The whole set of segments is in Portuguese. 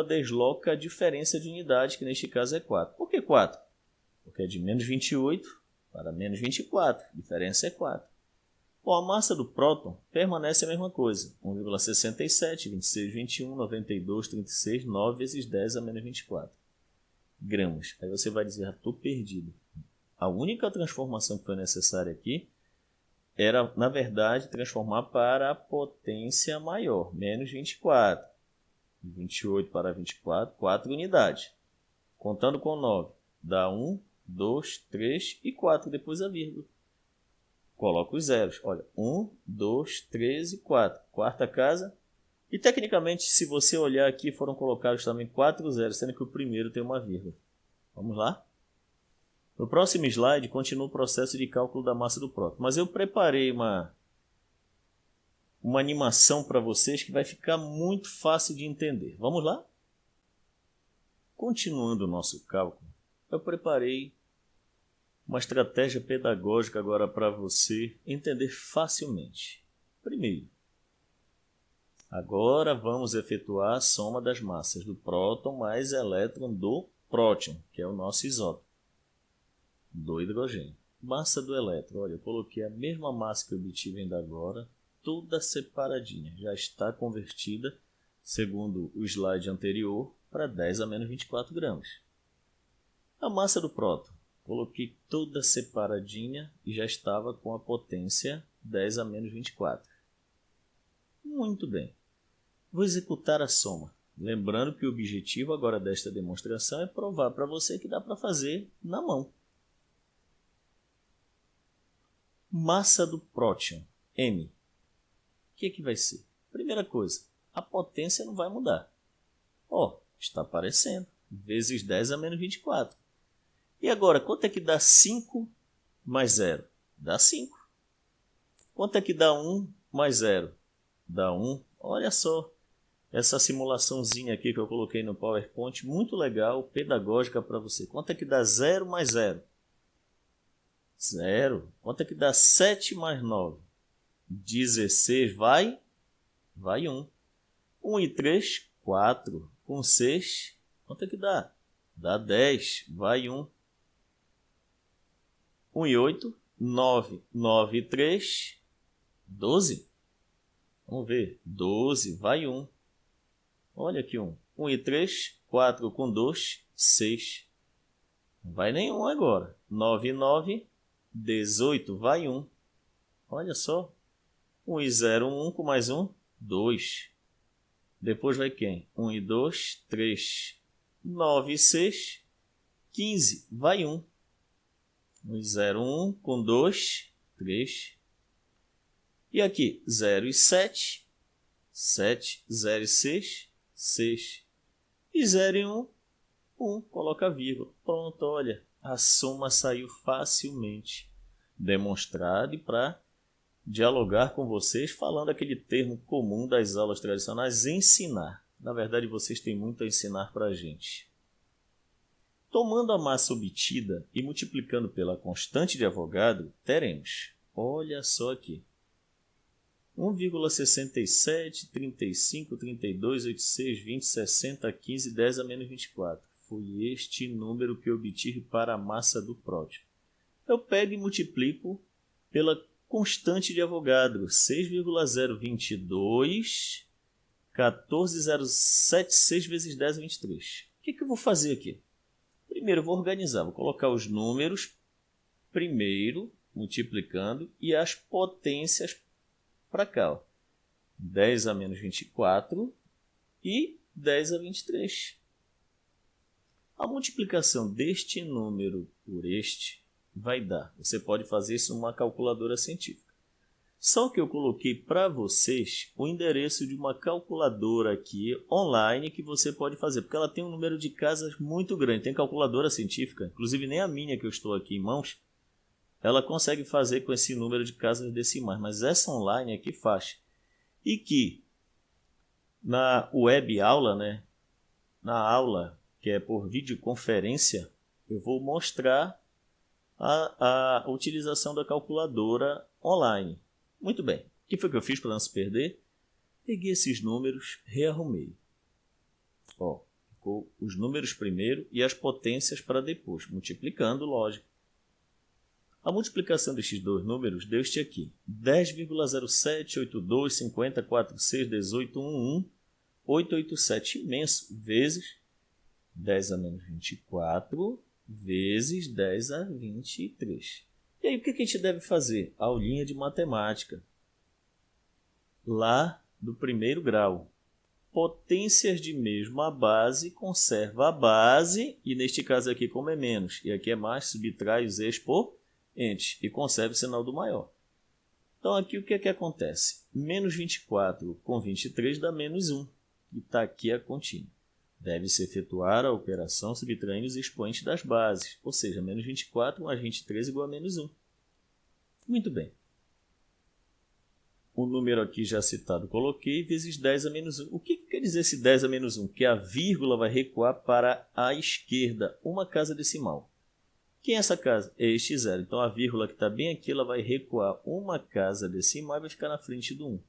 desloca a diferença de unidade, que neste caso é 4. Por que 4? Porque é de menos 28 para menos 24. A diferença é 4. Bom, a massa do próton permanece a mesma coisa. 1,67, 26, 21, 92, 36, 9 vezes 10 a menos 24 gramas. Aí você vai dizer, estou perdido. A única transformação que foi necessária aqui era, na verdade, transformar para a potência maior, menos 24. 28 para 24, 4 unidades. Contando com 9, dá 1, 2, 3 e 4, depois a vírgula. Coloca os zeros. Olha, 1, 2, 3 e 4. Quarta casa. E, tecnicamente, se você olhar aqui, foram colocados também 4 zeros, sendo que o primeiro tem uma vírgula. Vamos lá? No próximo slide, continua o processo de cálculo da massa do próton. Mas eu preparei uma animação para vocês que vai ficar muito fácil de entender. Vamos lá? Continuando o nosso cálculo, eu preparei uma estratégia pedagógica agora para você entender facilmente. Primeiro, agora vamos efetuar a soma das massas do próton mais elétron do próton, que é o nosso isótopo, do hidrogênio. Massa do elétron, olha, eu coloquei a mesma massa que eu obtive ainda agora, toda separadinha, já está convertida, segundo o slide anterior, para 10 a menos 24 gramas. A massa do próton, coloquei toda separadinha e já estava com a potência 10 a menos 24. Muito bem. Vou executar a soma. Lembrando que o objetivo agora desta demonstração é provar para você que dá para fazer na mão. Massa do próton, M. O que vai ser? Primeira coisa, a potência não vai mudar. Ó, está aparecendo. Vezes 10 a menos 24. E agora, quanto é que dá 5 mais 0? Dá 5. Quanto é que dá 1 mais 0? Dá 1. Olha só, essa simulaçãozinha aqui que eu coloquei no PowerPoint, muito legal, pedagógica para você. Quanto é que dá 0 mais 0? 0. Quanto é que dá 7 mais 9? 16. Vai 1. 1 e 3, 4. Com 6, quanto é que dá? Dá 10. Vai 1. 1 e 8, 9. 9 e 3, 12. Vamos ver. 12, vai 1. Olha aqui 1. 1 e 3, 4 com 2, 6. Não vai nenhum agora. 9 e 9, 18, vai 1. Olha só. 1 e 0, 1 com mais 1, 2. Depois vai quem? 1 e 2, 3. 9 e 6, 15, vai 1. 1 e 0, 1 com 2, 3. E aqui, 0 e 7, 7. 0 e 6, 6. E 0 e 1, 1. Coloca a vírgula. Pronto, olha, a soma saiu facilmente. Demonstrado e para dialogar com vocês, falando aquele termo comum das aulas tradicionais, ensinar. Na verdade, vocês têm muito a ensinar para a gente. Tomando a massa obtida e multiplicando pela constante de Avogadro, teremos, olha só aqui, 1,67, 35, 32, 86, 20, 60, 15, 10 a menos 24. Foi este número que eu obtive para a massa do próton. Eu pego e multiplico pela constante de Avogadro, 6,022, 14,076 vezes 10 a 23. O que eu vou fazer aqui? Primeiro, eu vou organizar, vou colocar os números primeiro, multiplicando, e as potências para cá. Ó. 10 a menos 24 e 10 a 23. A multiplicação deste número por este vai dar. Você pode fazer isso numa calculadora científica. Só que eu coloquei para vocês o endereço de uma calculadora aqui online que você pode fazer, porque ela tem um número de casas muito grande. Tem calculadora científica, inclusive nem a minha que eu estou aqui em mãos, ela consegue fazer com esse número de casas decimais, mas essa online aqui faz. E que na web aula, né, na aula que é por videoconferência, eu vou mostrar a utilização da calculadora online. Muito bem. O que foi que eu fiz para não se perder? Peguei esses números, rearrumei. Ó, ficou os números primeiro e as potências para depois, multiplicando, lógico. A multiplicação destes dois números deu este aqui, 10,078250461811, 887 imenso, vezes 10 a menos 24, vezes 10 a 23. E aí o que a gente deve fazer? Aulinha de matemática, lá do primeiro grau. Potências de mesma base, conserva a base, e neste caso aqui como é menos, e aqui é mais, subtrai os expoentes e conserva o sinal do maior. Então aqui o que é que acontece? Menos 24 com 23 dá menos 1, e está aqui a contínua. Deve-se efetuar a operação subtraindo os expoentes das bases, ou seja, menos 24 mais 23 igual a menos 1. Muito bem. O número aqui já citado coloquei, vezes 10 a menos 1. O que quer dizer esse 10 a menos 1? Que a vírgula vai recuar para a esquerda, uma casa decimal. Quem é essa casa? É este zero. Então a vírgula que está bem aqui, ela vai recuar uma casa decimal e vai ficar na frente do 1.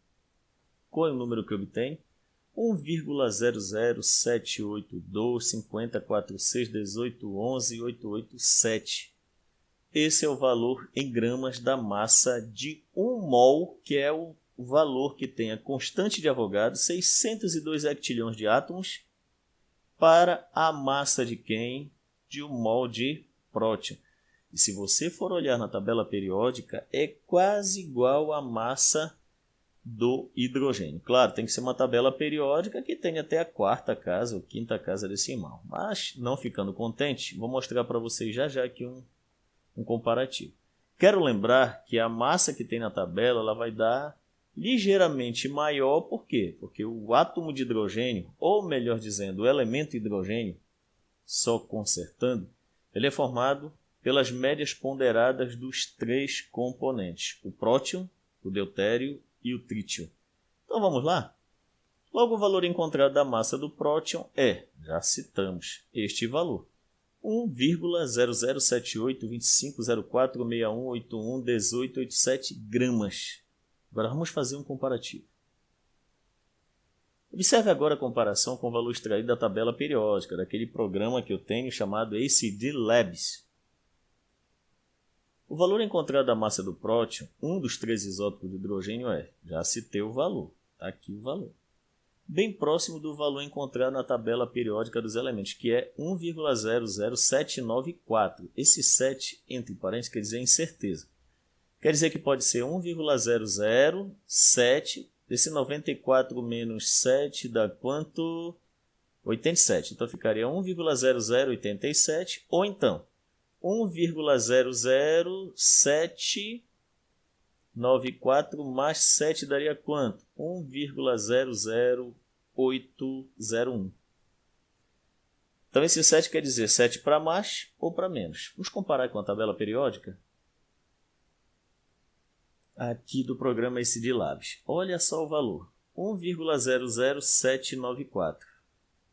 Qual é o número que eu obtenho? 1,00782504618118887. Esse é o valor em gramas da massa de 1 mol, que é o valor que tem a constante de Avogadro, 602 hectilhões de átomos, para a massa de quem? De 1 mol de próton. E se você for olhar na tabela periódica, é quase igual à massa do hidrogênio. Claro, tem que ser uma tabela periódica que tenha até a quarta casa ou quinta casa decimal. Mas, não ficando contente, vou mostrar para vocês já aqui um comparativo. Quero lembrar que a massa que tem na tabela ela vai dar ligeiramente maior. Por quê? Porque o átomo de hidrogênio, ou melhor dizendo, o elemento hidrogênio, só consertando, ele é formado pelas médias ponderadas dos três componentes, o próton, o deutério e o trítio. Então vamos lá? Logo, o valor encontrado da massa do próton é, já citamos, este valor. 1,007825046181811887 gramas. Agora vamos fazer um comparativo. Observe agora a comparação com o valor extraído da tabela periódica, daquele programa que eu tenho chamado ACD Labs. O valor encontrado da massa do próton, um dos três isótopos de hidrogênio é, já citei o valor, está aqui o valor, bem próximo do valor encontrado na tabela periódica dos elementos, que é 1,00794. Esse 7, entre parênteses, quer dizer incerteza. Quer dizer que pode ser 1,007, esse 94 menos 7 dá quanto? 87. Então ficaria 1,0087, ou então 1,00794 mais 7 daria quanto? 1,00801. Então esse 7 quer dizer 7 para mais ou para menos. Vamos comparar com a tabela periódica aqui do programa ACD Labs. Olha só o valor, 1,00794.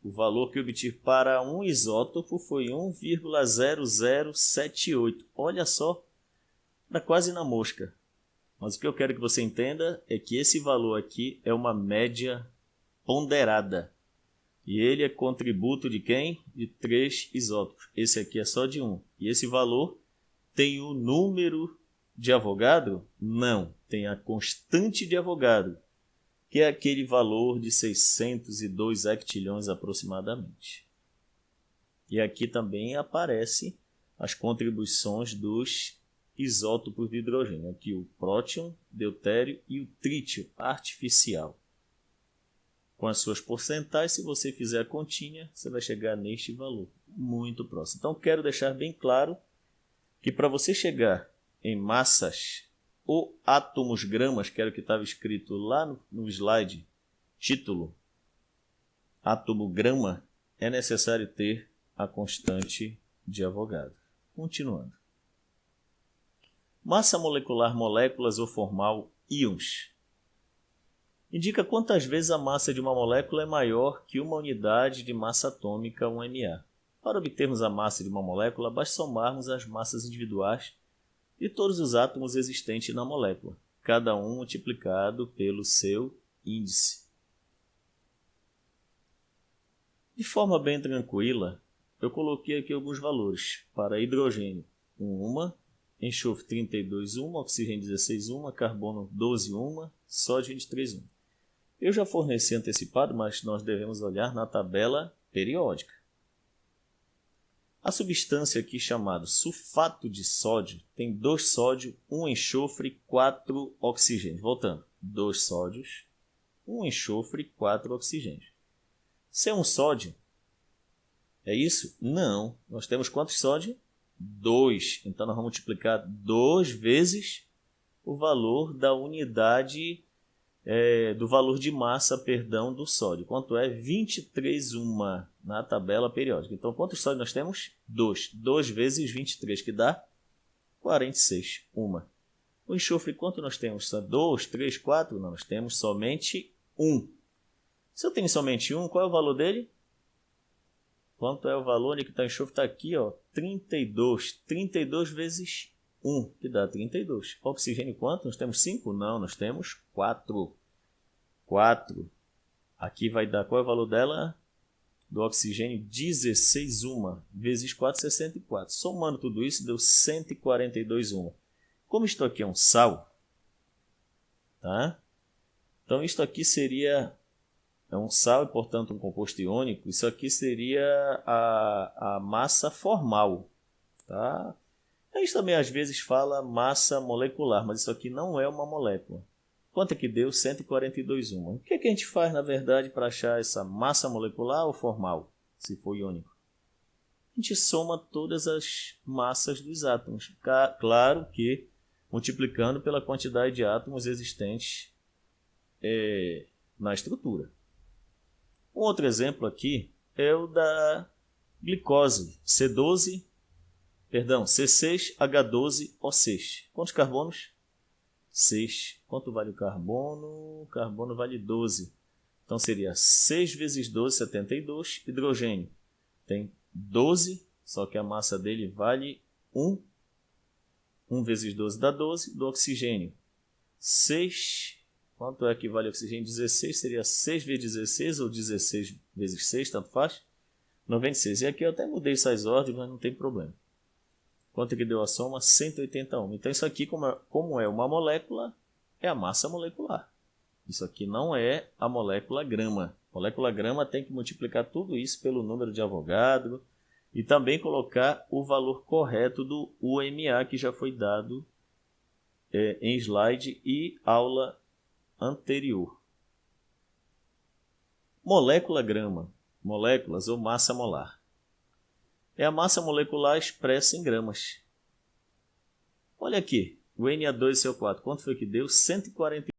O valor que eu obtive para um isótopo foi 1,0078. Olha só, dá quase na mosca. Mas o que eu quero que você entenda é que esse valor aqui é uma média ponderada. E ele é contributo de quem? De 3 isótopos. Esse aqui é só de 1. E esse valor tem o número de Avogadro? Não, tem a constante de Avogadro, que é aquele valor de 602 hectilhões aproximadamente. E aqui também aparecem as contribuições dos isótopos de hidrogênio. Aqui o próton, deutério e o trítio artificial. Com as suas porcentagens, se você fizer a continha, você vai chegar neste valor, muito próximo. Então, quero deixar bem claro que para você chegar em massas ou átomos gramas, que era o que estava escrito lá no slide, título, átomo grama, é necessário ter a constante de Avogadro. Continuando. Massa molecular, moléculas ou formal, íons. Indica quantas vezes a massa de uma molécula é maior que uma unidade de massa atômica, 1 MA. Para obtermos a massa de uma molécula, basta somarmos as massas individuais de todos os átomos existentes na molécula, cada um multiplicado pelo seu índice. De forma bem tranquila, eu coloquei aqui alguns valores para hidrogênio 1, enxofre 32, 1, oxigênio 16, 1, carbono 12, 1, sódio 23, 1. Eu já forneci antecipado, mas nós devemos olhar na tabela periódica. A substância aqui chamada sulfato de sódio tem 2 sódio, 1 enxofre e 4 oxigênios. Voltando, 2 sódios, 1 enxofre e 4 oxigênios. Se é um sódio, é isso? Não. Nós temos quantos sódio? 2. Então, nós vamos multiplicar 2 vezes o valor da unidade, do valor de massa, do sódio. Quanto é? 23, 1 na tabela periódica. Então, quantos sódios nós temos? 2. 2 vezes 23, que dá 46, 1. O enxofre, quanto nós temos? 2, 3, 4? Não, nós temos somente 1. Se eu tenho somente 1, qual é o valor dele? Quanto é o valor que está o enxofre? Está aqui, ó, 32. 32 vezes 1, que dá 32. Oxigênio quanto? Nós temos 5? Não, nós temos 4. 4. Aqui vai dar, qual é o valor dela? Do oxigênio, 16, 1 vezes 4, 64. Somando tudo isso, deu 142, 1. Como isto aqui é um sal, tá? Então, isto aqui seria um sal e, portanto, um composto iônico. Isso aqui seria a massa formal, tá? A gente também, às vezes, fala massa molecular, mas isso aqui não é uma molécula. Quanto é que deu? 142, 1. O que é que a gente faz, na verdade, para achar essa massa molecular ou formal, se for iônico? A gente soma todas as massas dos átomos. Claro que multiplicando pela quantidade de átomos existentes na estrutura. Um outro exemplo aqui é o da glicose, C6H12O6. Quantos carbonos? 6. Quanto vale o carbono? O carbono vale 12. Então seria 6 vezes 12, 72. Hidrogênio tem 12, só que a massa dele vale 1. 1 vezes 12 dá 12. Do oxigênio, 6. Quanto é que vale o oxigênio? 16. Seria 6 vezes 16 ou 16 vezes 6, tanto faz. 96. E aqui eu até mudei essas ordens, mas não tem problema. Quanto é que deu a soma? 181. Então isso aqui, como é uma molécula, é a massa molecular. Isso aqui não é a molécula grama. Molécula grama tem que multiplicar tudo isso pelo número de Avogadro e também colocar o valor correto do UMA, que já foi dado em slide e aula anterior. Molécula grama, moléculas ou massa molar. É a massa molecular expressa em gramas. Olha aqui, o Na2CO4, quanto foi que deu? 140.